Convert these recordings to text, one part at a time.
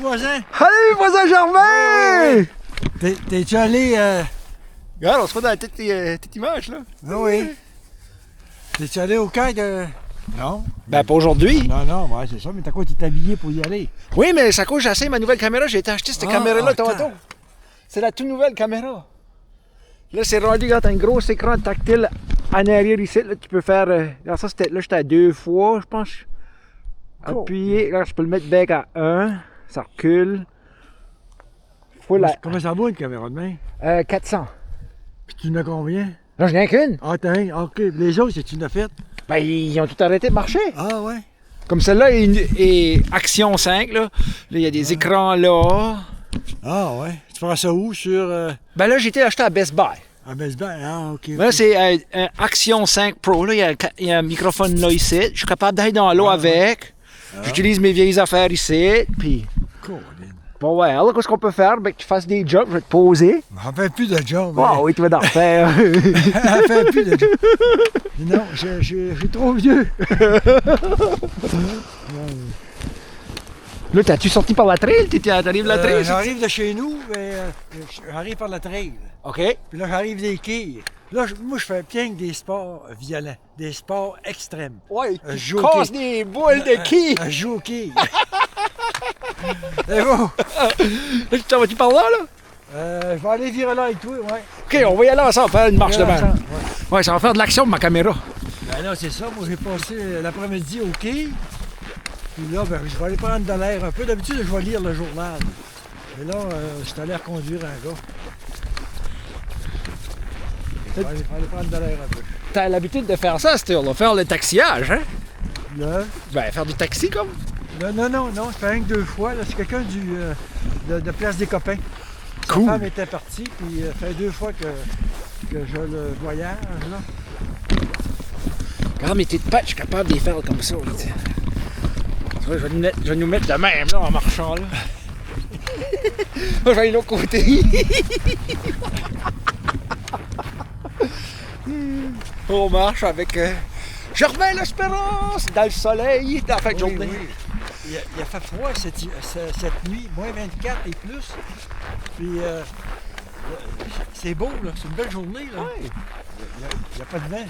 voisin! Salut, voisin Germain! Oui. T'es-tu allé... Regarde, on se voit dans la petite image, là. Ah oui. T'es-tu allé au camp de... Non? Ben, pas aujourd'hui. Non, ouais, c'est ça, mais t'as quoi, t'es habillé pour y aller? Oui, mais ça cause, j'ai essayé ma nouvelle caméra. J'ai été acheter cette caméra-là attends. tantôt. C'est la toute nouvelle caméra. Là, c'est rendu, regarde, t'as un gros écran tactile en arrière ici. Là, tu peux faire... regarde, ça, là, j'étais à 2 fois, je pense. Cool. Appuyer. Là, je peux le mettre back à 1. Ça recule. Comment ça va, une caméra de main? 400. Puis tu en as combien? Là, je n'ai qu'une. Ah, t'as OK. Les autres, c'est tu en as fait? Ben, ils ont tout arrêté de marcher. Ah, ouais. Comme celle-là est Action 5, là. Là, il y a des écrans là. Ah, ouais. Tu prends ça où, sur... Ben là, j'ai été acheté à Best Buy. À Best Buy? Ah, OK. Ben là, c'est un Action 5 Pro. Là, il y a un microphone là ici. Je suis capable d'aller dans l'eau avec. J'utilise mes vieilles affaires ici. Puis, Cool. bon, ouais, alors, qu'est-ce qu'on peut faire? Ben, que tu fasses des jumps, je vais te poser. On fait plus de job. Oh, oui, tu vas t'en refaire. On fait plus de job. Non, je suis trop vieux. Là, t'as-tu sorti par la trail? T'arrives la trail? J'arrive de chez nous, mais j'arrive par la trail. OK. Puis là, j'arrive des quilles. Là, moi, je fais bien que des sports violents, des sports extrêmes. Ouais, Je tu joue au casses quai. des boules de quilles. Je joue au quilles. C'est bon. Là, tu t'en vas-tu par là, là? Je vais aller virer là avec toi, ouais. OK, on va y aller ensemble, faire une marche de Virer même. ensemble, ouais. Ouais, ça va faire de l'action pour ma caméra. Ben là, c'est ça. Moi, j'ai passé l'après-midi au quai. Puis là, ben, je vais aller prendre de l'air un peu. D'habitude, je vais lire le journal. Mais là, je suis allé reconduire un gars. Je vais aller prendre de l'air un peu. T'as l'habitude de faire ça, Steve, là, faire le taxiage, hein? Là, Ben, faire du taxi, comme. non, je fais rien que 2 fois. Là, c'est quelqu'un de Place des Copains. Sa Cool. femme était partie, puis ça fait 2 fois que je le voyage, là. Regarde mes petites pattes, je suis capable de les faire comme ça, là, t'sais. Je vais nous mettre de même, là, en marchant, là. Moi, je vais aller de l'autre côté. On marche avec... Je remets l'espérance dans le soleil, dans la fin de journée. Oui. Il a fait froid cette nuit, moins 24 et plus. Puis c'est beau, là. C'est une belle journée, là. Ouais. Il n'y a pas de vent.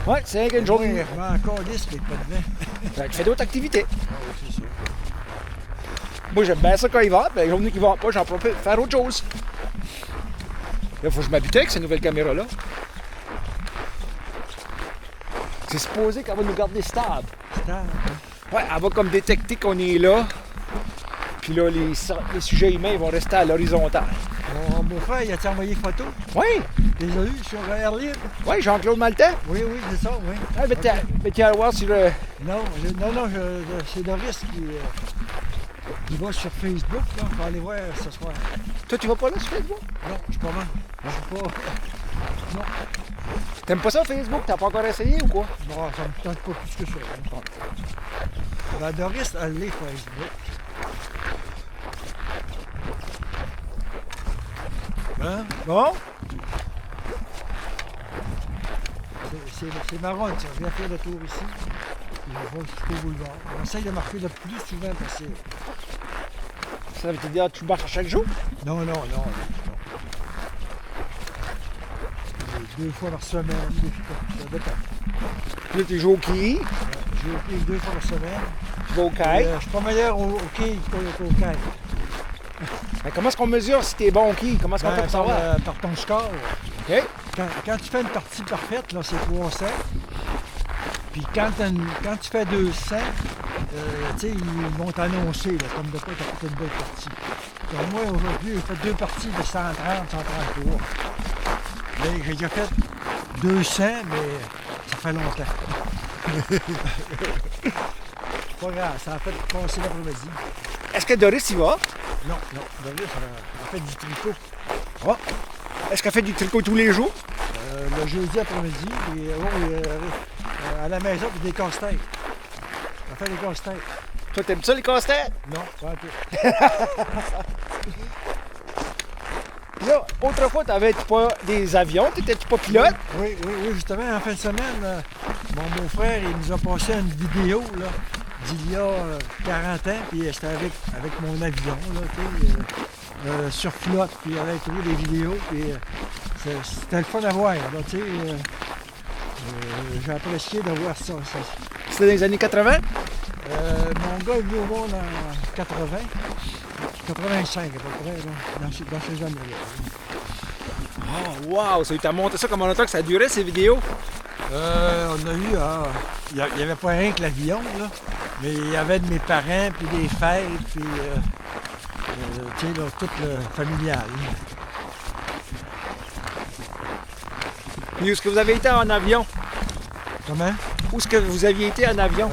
Ouais, c'est une journée. Je vais encore lisse qu'il n'y a pas de vent. Ben, tu fais d'autres activités. Ah oui, c'est sûr. Moi, j'aime bien ça quand il vente, mais les journées qui vont pas, j'en profite pour faire autre chose. Là, faut que je m'habitue avec cette nouvelle caméra-là. C'est supposé qu'elle va nous garder stable. Ouais, elle va comme détecter qu'on est là. Puis là, les sujets humains ils vont rester à l'horizontale. Mon beau-frère, il a-t-il envoyé photo? Oui, Tu les as eues sur Air Libre? oui, Jean-Claude Maltais. Oui, c'est ça, oui. Ah, mais tu vas le voir sur le... Non, c'est Doris qui va sur Facebook, là. On va aller voir ce soir. Toi, tu vas pas là sur Facebook? Non, je suis pas mal. Je suis pas... Non. T'aimes pas ça, Facebook? T'as pas encore essayé ou quoi? Non, ça me tente pas plus que ça. Hein. La Doris, elle l'est Facebook. Hein? Bon? C'est marrant, tiens. Je viens faire le tour ici. Puis on va jusqu'au boulevard. On essaye de marquer le plus souvent possible. Ça veut te dire que tu marches à chaque jour? Non. 2 fois par semaine, des fois, ça dépend. Là, tu joues au quai, Je vais au quai 2 fois par semaine. tu vas au quai. Je suis pas meilleur au quai qu'au quai. Mais comment est-ce qu'on mesure si t'es bon au quai? Comment est-ce qu'on fait pour savoir? Par ton score. OK. Quand tu fais une partie parfaite, là, c'est 300. Puis quand tu fais 200, tu sais, ils vont t'annoncer, là, comme de quoi tu as fait une belle partie. Donc moi, aujourd'hui, j'ai fait 2 parties de 130, 133. Mais j'ai déjà fait 200, mais ça fait longtemps. C'est pas grave, ça a fait passer l'après-midi. Est-ce que Doris y va? Non, Doris, elle a fait du tricot. Oh. Est-ce qu'elle fait du tricot tous les jours? Le jeudi après-midi, et à la maison, puis des casse-têtes. Elle fait des casse-têtes. Toi, t'aimes ça, les casse-têtes? Non, pas un peu. Là, autrefois, t'avais-tu pas des avions? T'étais-tu pas pilote? Oui, justement, en fin de semaine, mon beau-frère, il nous a passé une vidéo là, d'il y a 40 ans, puis c'était avec mon avion, là, tu sais, sur flotte, puis il avait trouvé des vidéos, puis c'était le fun à voir, là, tu sais. J'ai apprécié de voir ça. C'était dans les années 80? Mon gars est venu au monde en 80, 85 à peu près, là, dans ces années-là. Oh, wow! Ça t'a monté ça comment longtemps que ça durait, ces vidéos? On a eu, il n'y avait pas rien que l'avion, là, mais il y avait de mes parents, puis des fêtes, puis, tu sais, là, tout le familial. Puis où est-ce que vous avez été en avion? Comment? Où est-ce que vous aviez été en avion?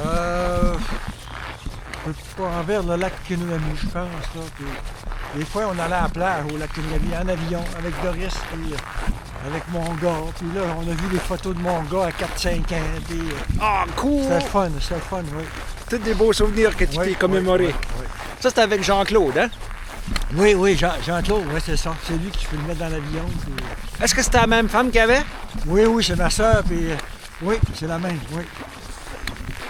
Pas envers le lac Kenouami, je pense, là, puis des fois, on allait à la plage au lac Kenouami en avion, avec Doris, puis avec mon gars, puis là, on a vu des photos de mon gars à 4-5 ans, puis Ah, cool! c'était le fun, oui. Tous des beaux souvenirs que tu Oui, t'es commémorés. oui. Ça, c'était avec Jean-Claude, hein? Oui, Jean-Claude, oui, c'est ça. C'est lui qui peut le mettre dans l'avion. Puis... Est-ce que c'était la même femme qu'il y avait? Oui, c'est ma soeur, puis oui, c'est la même, oui.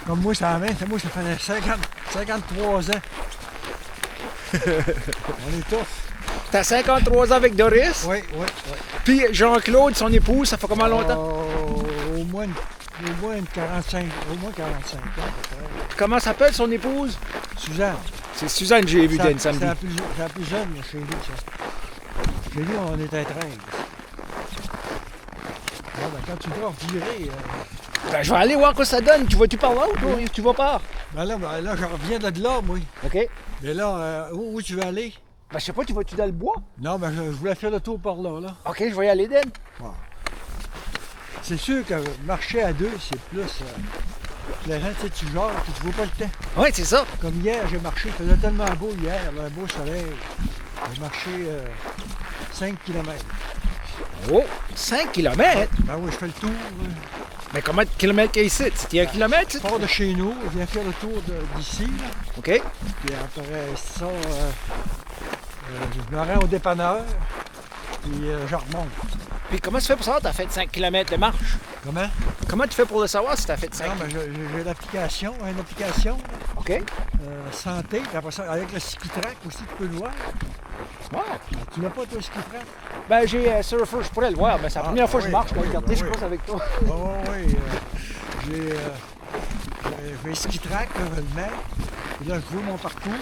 Comme moi, c'est la même. Moi, ça fait 53 ans. On est tous. T'as 53 ans avec Doris? Oui. Puis Jean-Claude, son épouse, ça fait comment longtemps? Au moins 45 ans, peut-être. Comment s'appelle son épouse? Suzanne. C'est Suzanne que j'ai vue d'un samedi. C'est la plus jeune chez nous, ça. Chez nous, on était 13. Bon, ben, quand tu dois virer... Ben, je vais aller voir quoi ça donne. Tu vas-tu par là ou toi, tu vas par? Ben là, je reviens de là, moi. OK. Mais là, où tu veux aller? Ben, je sais pas, tu vas-tu dans le bois? Non, mais je voulais faire le tour par là, là. OK, je vais y aller, Dan. Wow. C'est sûr que marcher à deux, c'est plus plaisant, tu sais, tu jases, puis tu vois pas le temps. Oui, c'est ça. Comme hier, j'ai marché, il faisait tellement beau hier, un beau soleil. J'ai marché 5 km. Oh, 5 km? Ben oui, je fais le tour. Mais combien de kilomètres qu'il y a ici? C'était 1 kilomètre? Je pars de chez nous, je viens faire le tour d'ici, là. OK. Puis après ça, je me rends au dépanneur, puis je remonte. Puis comment tu fais pour savoir que tu as fait 5 km de marche? Comment? Comment tu fais pour le savoir si tu as fait 5 Non, mais j'ai l'application, une application, OK. santé, puis après ça, avec le ski track aussi, tu peux le voir. Wow. Tu l'as pas, toi, le ski track? Ben, j'ai Surfer, je pourrais le voir, mais c'est la première fois que je marche. Je vais regarder, je oui. passe avec toi. Oui. J'ai un ski track, là, je le mets. Puis là, je vois mon parcours.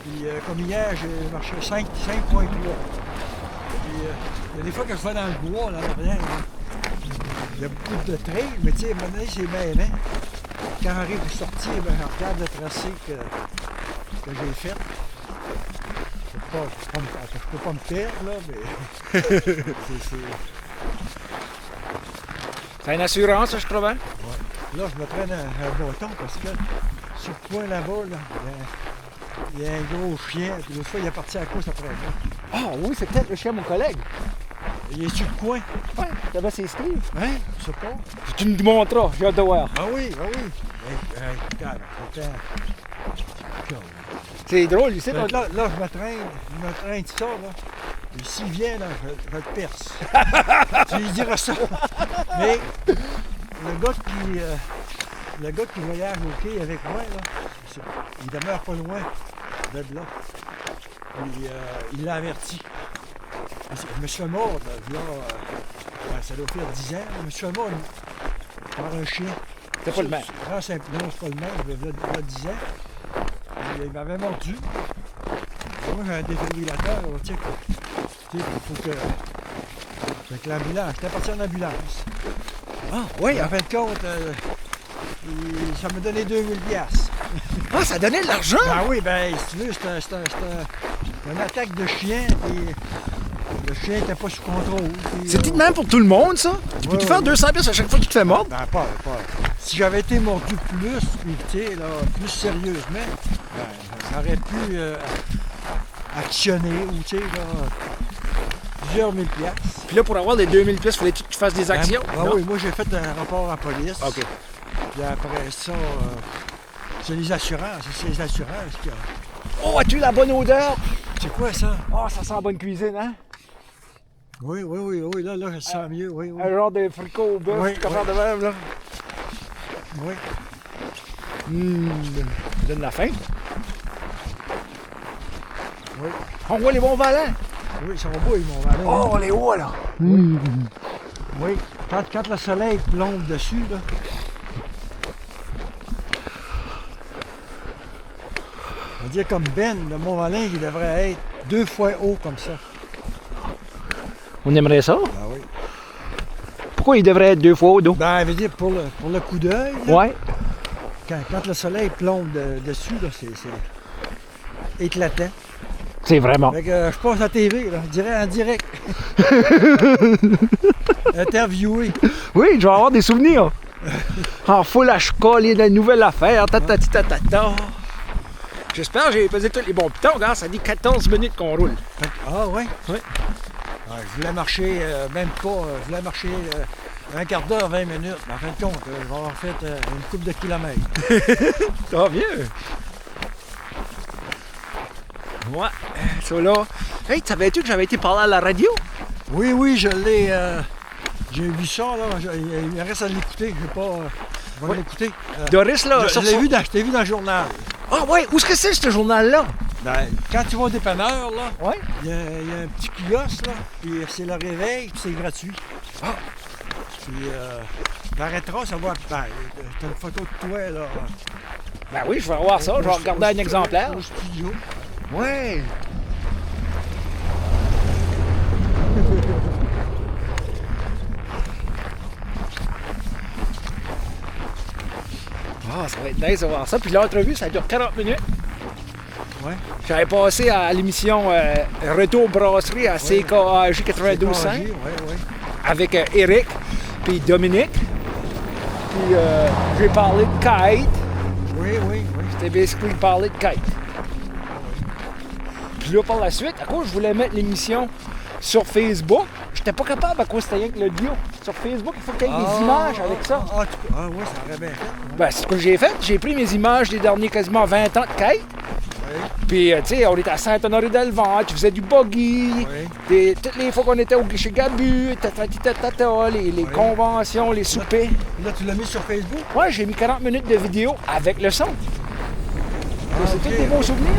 Puis comme hier, j'ai marché 5,3. Puis il y a des fois que je vais dans le bois, là, en arrière, il y a beaucoup de trails, mais tu sais, à un moment donné, c'est bien, hein? Quand j'arrive pour sortir, ben, je regarde le tracé que j'ai fait. Je peux pas me perdre, là, mais T'as une assurance, je crois, hein? Là, je me prends un bâton parce que sur le coin là-bas, là, il y a un gros chien, puis l'autre fois, il est parti à la course après moi. Ah oui, c'est peut-être le chien de mon collègue. Il est sur le coin. Ouais, t'avais ses skis. Hein? Je sais pas. Tu me montreras, j'ai hâte de voir. Ah oui. Regarde, C'est drôle, ici. là, je me traîne ça, là. Et s'il vient, là, je le perce. Tu lui diras ça. Mais le gars qui voyage au quai avec moi, là, il demeure pas loin de là. Puis, il l'a averti. Je me suis fait mordre, là, ça doit faire 10 ans, je me suis fait mordre par un chien. C'est pas le même. Non, c'est pas le même, il y a 10 ans. Il m'avait mordu. Moi, j'ai un défibrillateur, tu sais, il faut que... Avec l'ambulance, j'étais parti en ambulance. Ah oui, En fin de compte, ça m'a donné 2000$. Ah, ça donnait de l'argent? Ah oui, ben, si tu veux, c'était une attaque de chien, et le chien n'était pas sous contrôle. C'est même pour tout le monde, ça? Tu peux-tu faire 200$ à chaque fois qu'il te fait mordre? Ben, pas. Si j'avais été mordu plus, puis, tu sais, là, plus sérieusement, ben, ça aurait pu actionner, ou, tu sais, là, plusieurs mille piastres. Puis là, pour avoir les 2000$, il fallait que tu fasses des actions? Ben oui, moi, j'ai fait un rapport à la police. OK. Puis après ça, c'est les assurances. C'est les assurances qui ont... Oh, as-tu la bonne odeur? C'est quoi ça? Oh, ça sent la bonne cuisine, hein? Oui, là, je sens mieux, oui. Un genre de fricot au bœuf, Oui, comme ça de même, là. Oui. Ça donne la faim. Oui. On voit les bons valants. Oui, ils sont beaux, ils m'ont valé. Oh, on les voit là. Oui, quand le soleil plombe dessus, là. On va dire comme Ben, le Mont-Valin, il devrait être 2 fois haut comme ça. On aimerait ça. Ah oui. Pourquoi il devrait être 2 fois au dos? Ben, je veux dire, pour le coup d'œil, là, Ouais. quand le soleil plombe dessus, là, c'est éclatant. C'est vraiment. Fait que je passe à la TV, là, je dirais en direct. Interviewé. Oui, je vais avoir des souvenirs. En full à chicaler de nouvelles affaires. Ta. J'espère que j'ai pesé tous les bons pitons. Regarde, ça dit 14 minutes qu'on roule. Ah ouais? Oui. Ah, je voulais marcher, même pas, je voulais marcher un quart d'heure, 20 minutes. Mais en fin de compte, je vais avoir fait une couple de kilomètres. Tant mieux. Ouais, ça là. Hey, savais-tu que j'avais été parler à la radio? Oui, je l'ai. J'ai vu ça, là. Il me reste à l'écouter. Je vais pas. Je vais Oui. l'écouter. Doris, là, Je l'ai vu dans le journal. Ah ouais, où est-ce que c'est ce journal-là? Ben, quand tu vas au dépanneur, là, Ouais. il y a un petit kiosque, là, puis c'est le réveil, puis c'est gratuit. Ah. Puis, t'arrêteras, ça va. Ben, t'as une photo de toi, là. Ben oui, je vais voir ça, je vais regarder un exemplaire. Au studio. Ouais. Ah, ça va être nice de voir ça. Puis l'entrevue, ça dure 40 minutes. Ouais. J'avais passé à l'émission Retour Brasserie à CKAJ 92.5 Ouais. avec Eric puis Dominique. Puis j'ai parlé de kite. Oui. C'était basically parler de kite. Puis là, par la suite, à cause je voulais mettre l'émission sur Facebook, j'étais pas capable à cause c'était rien que l'audio. Sur Facebook, il faut qu'il y ait des images avec ça. Ah, ouais, ça aurait bien fait. Ouais. Ben, c'est ce que j'ai fait. J'ai pris mes images des derniers quasiment 20 ans de kite. Oui. Puis, tu sais, on était à Saint-Honoré-d'Alvent, tu faisais du buggy. Oui. Toutes les fois qu'on était chez Gabu, les conventions, les soupers. Là, tu l'as mis sur Facebook? Ouais, j'ai mis 40 minutes de vidéo avec le son. Ah, C'est ok. tous des beaux souvenirs.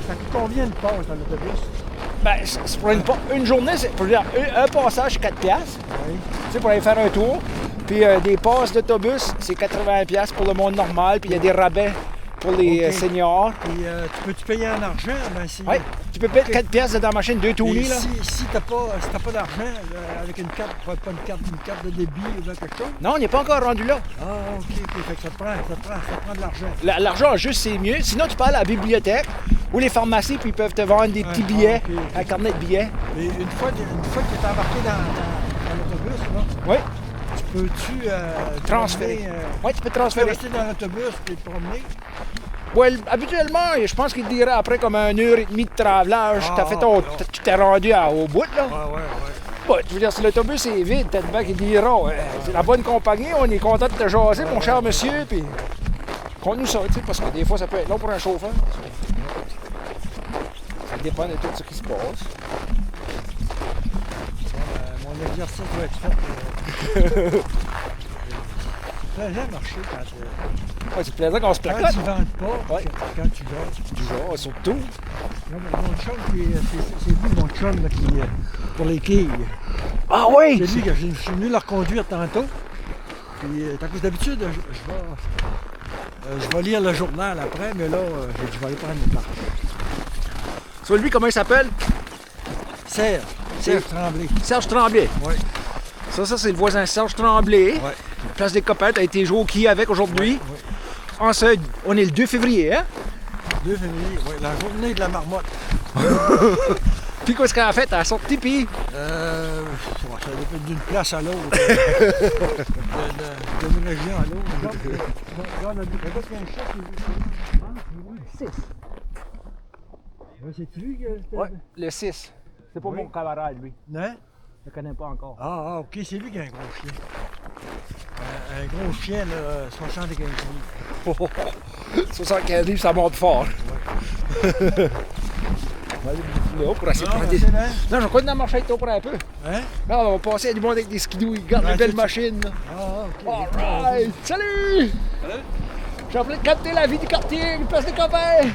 Ça coûte combien de passes dans l'autobus? Ben, c'est pour une journée, c'est pour dire un passage, 4$. Tu Oui. sais, pour aller faire un tour. Puis des passes d'autobus, c'est 80$ pour le monde normal. Puis il y a des rabais pour les Ok. seniors. Puis, tu peux-tu payer en argent? Ben, si... Oui, tu peux payer 4$ dans la machine, 2 Et tournées, là. si t'as pas d'argent, avec une carte, pas une carte de débit ou bien quelque chose? Non, on n'est pas encore rendu là. Ah, ok. Fait que ça prend de l'argent. L'argent juste, c'est mieux. Sinon, tu peux aller à la bibliothèque ou les pharmacies, puis ils peuvent te vendre des petits billets, ok. un carnet de billets. Mais une fois que tu es embarqué dans l'autobus, là, Oui, peux-tu transférer. te promener, Oui, tu peux tu peux transférer. rester dans l'autobus et te promener? Ouais, habituellement, je pense qu'il te dirait après comme 1h30 de travelage, tu t'es rendu au bout, là. Ouais. Bah, je veux dire, si l'autobus est vide, peut-être bien qu'il dira c'est la bonne compagnie, on est content de te jaser, mon cher monsieur, puis conte-nous ça, tu sais, parce que des fois, ça peut être long pour un chauffeur. Ça dépend de tout ce qui se passe. Mon exercice doit être fait. C'est plaisant de marcher quand Ouais, c'est plaisant qu'on se tu placote. ne vantes pas, Ouais. quand tu dors. Du genre, surtout. Là, mon chum, c'est lui mon chum là, qui, pour les quilles. Ah oui! C'est lui que je suis venu le reconduire tantôt. Puis, à cause d'habitude, je vais lire le journal après, mais là, j'ai dit, je vais aller prendre une marche. Sur lui, comment il s'appelle? Serge Tremblay. Serge Tremblay. Oui. Ça, c'est le voisin Serge Tremblay. Ouais. Place des copains, t'as été joué au quai avec aujourd'hui. Oui. On est le 2 février, hein? 2 février, oui, la journée de la marmotte. Puis qu'est-ce qu'elle a fait? Elle a sorti, puis... Ça dépend d'une place à l'autre. D'une région à l'autre. Regarde, regarde qu'il y a un chat qui est 6. C'est lui que... Ouais, le 6. C'est pas Oui. mon camarade, lui. Non? Je le connais pas encore. Ah, ok, c'est lui qui a un gros chien. Un gros chien, là, 75 livres. 75 livres, ça monte fort. On va aller là pour essayer de Non, prendre des... c'est bien. Non, je vais continuer à marcher avec toi pour un peu. Hein? Là, on va passer à du monde avec des skidoo, ils gardent Ouais, une belle c'est- machine. Là. Ah, ok. Alright! Salut! Salut! J'ai appelé de capter la vie du quartier, une place de copains!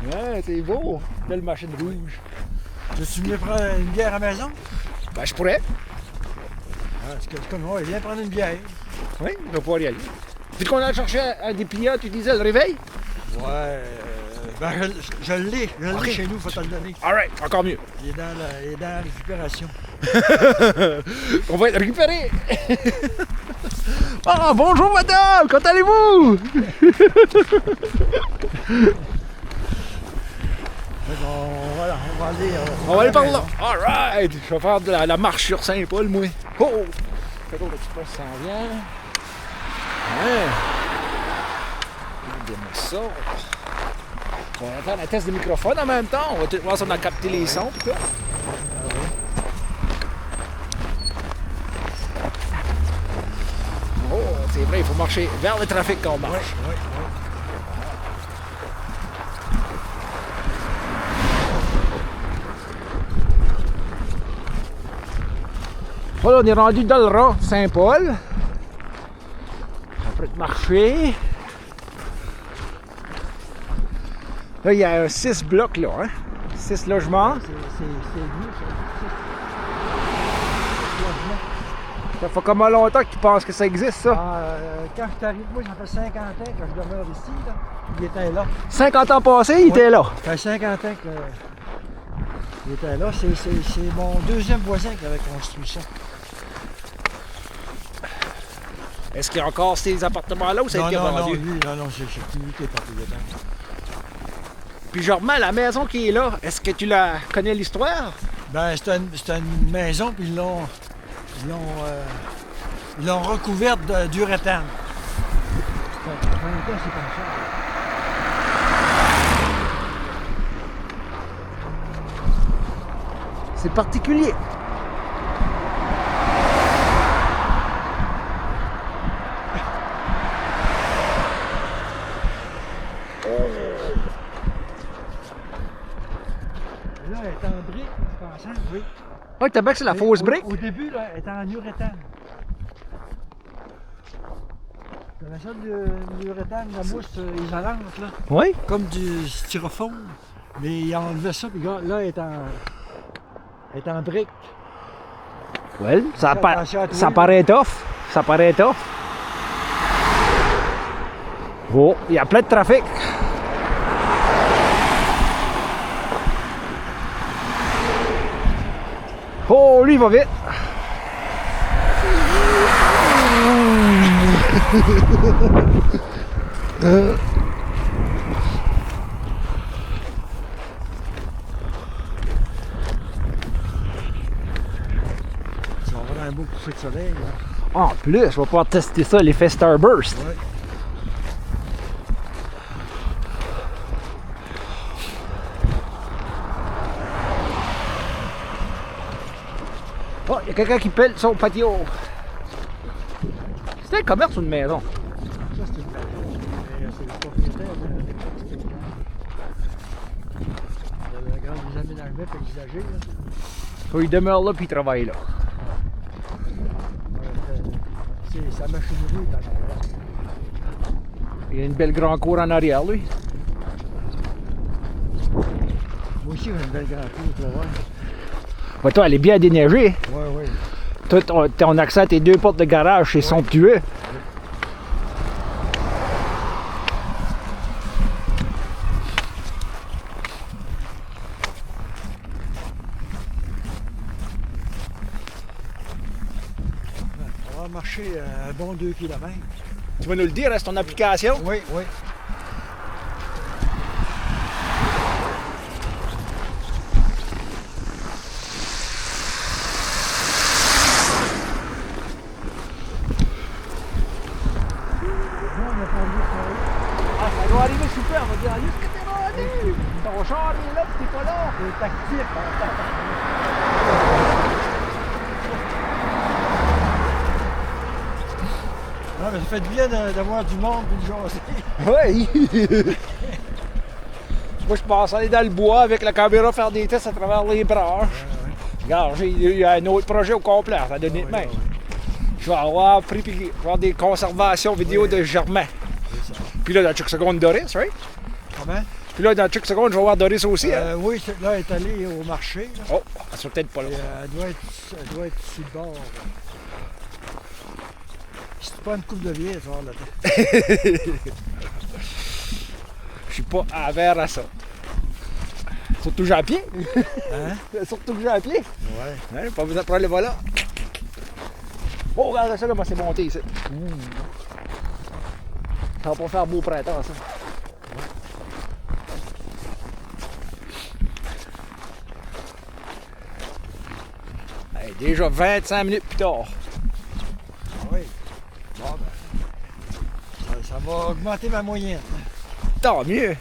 Ouais, c'est beau! Belle machine rouge. Tu venais prendre une bière à la maison? Ben, je pourrais. Ah, c'est comme moi, viens prendre une bière. Oui, on va pouvoir y aller. Puis qu'on a cherché un dépliant, tu disais, le réveil? Ouais, ben je l'ai Ok. chez nous, faut te le donner. Alright, encore mieux. Il est dans la récupération. On va être récupéré. Ah, bonjour madame, comment allez-vous? Voilà, on va aller. On va aller par là. Alright, je vais faire de la marche sur Saint-Paul, moi. Oh! C'est bon, l'express s'en vient. Ouais. Regardez-moi ça. On va faire un test de microphone en même temps. On va tout voir si on a capté les sons. Pis tout. Oh, c'est vrai, il faut marcher vers le trafic quand on marche. Ouais. Voilà, on est rendu dans le rang Saint-Paul. Après de marcher. Là, il y a 6 blocs là, hein? 6 logements. C'est mieux, ça. Ça fait comment longtemps que tu penses que ça existe, ça? Quand je t'arrive, moi, ça fait 50 ans que je demeure ici. Là. Il était là. 50 ans passés, il était là. Ça fait 50 ans qu'il était là. C'est mon deuxième voisin qui avait construit ça. Est-ce qu'il y a encore ces appartements-là ou ça a été non, vendu? lui, non, c'est lui qui est propriétaire. Puis je remets la maison qui est là. Est-ce que tu la connais l'histoire? Ben, c'est une maison, puis ils l'ont recouverte d'uréthane. Ça fait 20 ans, c'est comme ça. C'est particulier. Là, elle est en brique, je pense, oui. Ah, t'as bien que c'est la fausse brique? Au début, là, elle était en uréthane. T'avais ça de l'uréthane, la mousse isolante, là. Oui. Comme du styrofoam. Mais ils ont enlevé ça, puis là, elle est en brique. Well, ça, Attention à toi, ça là. paraît tough. Ça paraît tough. Oh, il y a plein de trafic. Oh, lui, il va vite. Tu vas avoir un beau coucher de soleil, là. En plus, je vais pouvoir tester ça, l'effet Starburst. Ouais. Oh, il y a quelqu'un qui pèle son patio. C'est un commerce ou une maison? Ça, c'est une maison. C'est le propriétaire de la grande aménagement paysager, là. So, il demeure là puis il travaille là. C'est sa machinerie dans l'arrière. Il y a une belle grande cour en arrière, lui. Moi aussi, j'ai une belle grande cour, tu vas voir. Ouais, toi, elle est bien déneigée. Ouais. Toi, ton accès à tes 2 portes de garage, c'est somptueux. On va marcher un bon 2 km. Tu vas nous le dire, est-ce ton application? Oui. Ah, ça doit arriver super, on va dire, où est-ce que t'es rendu? Ton char est là, puis t'es pas là. C'est tactique. Non, mais ça fait du bien d'avoir du monde et de jaser. Oui. Moi, je pense aller dans le bois avec la caméra faire des tests à travers les branches. Regarde, il y a un autre projet au complet, ça a donné de même. Je vais avoir pris puis je vais avoir des conservations vidéo de Germain. Puis là, dans quelques secondes, Doris, right? Comment? Puis là, dans quelques secondes, je vais voir Doris aussi. Hein? Oui, là, elle est allée au marché. Là. Oh, elle sera peut-être pas là. Et, elle doit être sur le bord. C'est pas une coupe de vieille, ça, là. Je suis pas avers à ça. Surtout j'ai à pied. Hein? Surtout que j'ai à pied. Ouais. Hein, pas besoin de prendre le volant. Oh, regarde ça comment c'est monté ici. Ça va pas faire beau printemps, ça. Hey, déjà 25 minutes plus tard. Oui. Bon, ben. Ça va augmenter ma moyenne. Tant mieux.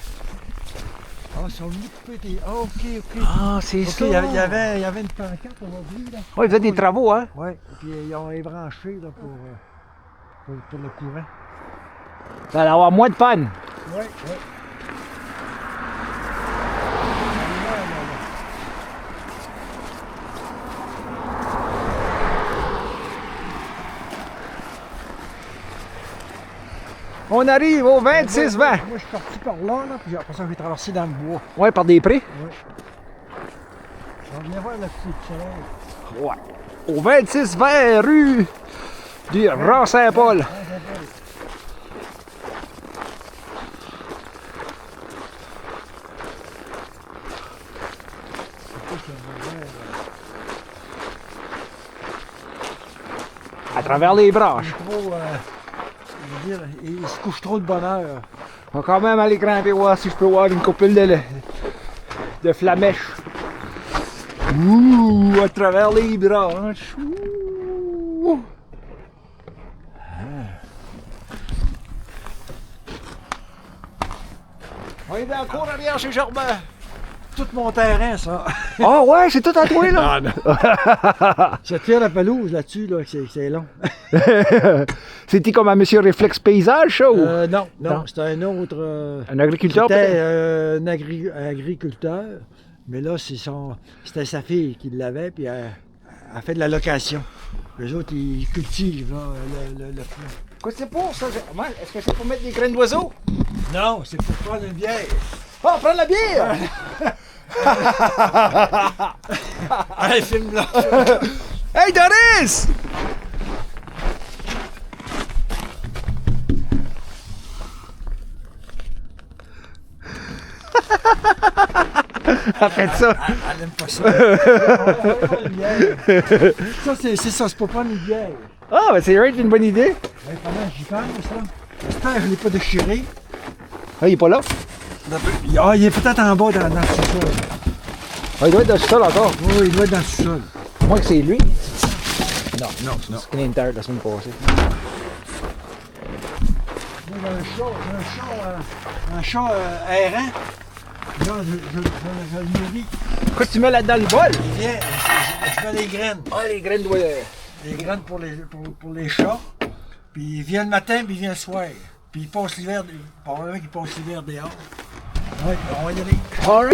Ah, ils sont venus couper tes. Ah, ok. Ah, c'est Ok, il y avait une pancarte aujourd'hui, là. Oui, vous avez des travaux, hein? Oui, et puis ils ont ébranché là, pour le courant. Ça va avoir moins de panne. Oui. On arrive au 26-20. Moi, je suis parti par là, puis après ça, je vais traverser dans le bois. Ouais, par des prés. Oui. On vient voir le petit soleil. Ouais. Au 26-20 rue du Rang-Saint-Paul. À travers les branches. Je veux dire, il se couche trop de bonheur. On va quand même aller grimper voir si je peux voir une couple de flamèches. Ouh, à travers les branches. Ouh. On est dans la cour arrière chez Germain. Tout mon terrain, ça. Ah ouais, c'est tout à toi là. Je tire la pelouse là-dessus, là, c'est long. C'était comme un monsieur réflexe paysage, ça, ou? Non, c'était un autre. Un agriculteur, C'était peut-être? un agriculteur, mais là, c'était sa fille qui l'avait, puis elle fait de la location. Les autres, ils cultivent là, le plant. Quoi, c'est pour ça? Est-ce que c'est pour mettre des graines d'oiseaux? Non, c'est pour prendre une bière. Oh, prends la bière! Allez, filme-là. Hey, Doris! Après ça. Elle aime pas ça. On va prendre une bière. Ça, c'est ça, c'est pour prendre une bière. Ah, ben c'est right, une bonne idée. Ouais, pendant que j'y pense, là. J'espère que je ne l'ai pas déchiré. Ah, il est pas là? Ah, il est peut-être en bas dans le sous-sol. Ah, il doit être dans le sol encore. Oui, il doit être dans le sous-sol. Moi que c'est lui. Non, c'est Splinter la semaine passée. J'ai un chat errant. Là, je le nourris. Quoi, tu mets là-dedans le bol? Il vient, je mets les graines. Ah, les graines doivent. Les graines pour les chats. Puis il vient le matin, puis il vient le soir. Puis il passe l'hiver, probablement qu'il passe l'hiver dehors. Oui, on va y aller. Alright.